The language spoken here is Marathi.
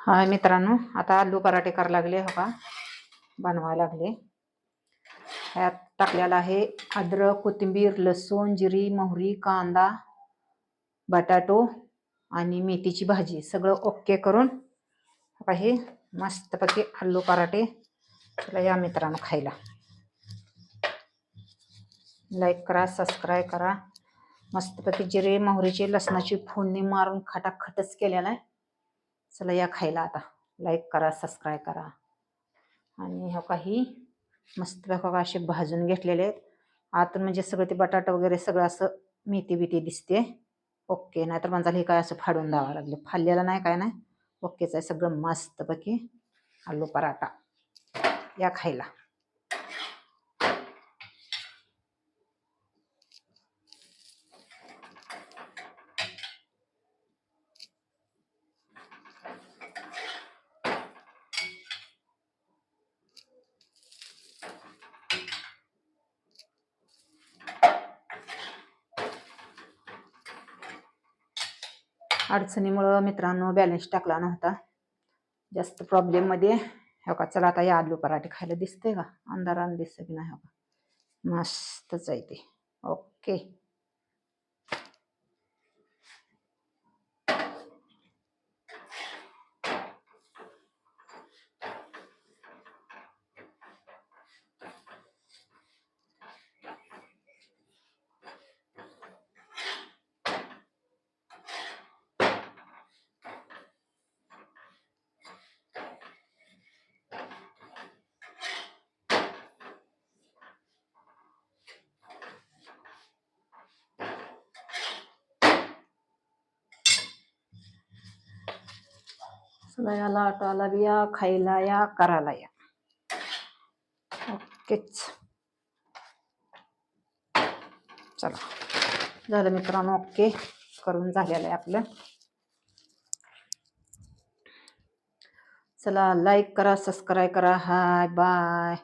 हाय मित्रांनो, आता आलू पराठे करायला लागले हो का, बनवायला लागले. ह्यात टाकलेला आहे अद्रक, कोथिंबीर, लसूण, जिरी, मोहरी, कांदा, बटाटो आणि मेथीची भाजी सगळं ओके करून हे मस्तपैकी आलू पराठे. चला या मित्रांनो खायला. लाईक करा, सबस्क्राईब करा. मस्तपैकी जिरे मोहरीची लसणाची फोडणी मारून खटाखटच केलेला आहे. चला या खायला. आता लाईक करा, सबस्क्राईब करा. आणि हो काही मस्त बघा असे भाजून घेतलेले आहेत आतून, म्हणजे सगळं ते बटाटा वगैरे सगळं असं मेथी बिती दिसते. ओके, नाहीतर म्हणताल हे काय असं फाडून द्यावं लागले. फाडलेलं नाही, काय नाही, ओकेच आहे सगळं. मस्तपैकी आलू पराठा या खायला. अडचणीमुळं मित्रांनो बॅलन्स टाकला नव्हता, जास्त प्रॉब्लेम मध्ये. हो का, चला आता या आलू पराठे खायला. दिसते का अंधारानं? दिसत की नाही? हो का, मस्तच आहे ते. ओके, चला याला आटाला या, खायला या, करायला या. ओकेच, चला झालं मित्रांनो. ओके करून झालेलं आहे आपलं. चला लाईक करा, सबस्क्राईब करा. Hi bye.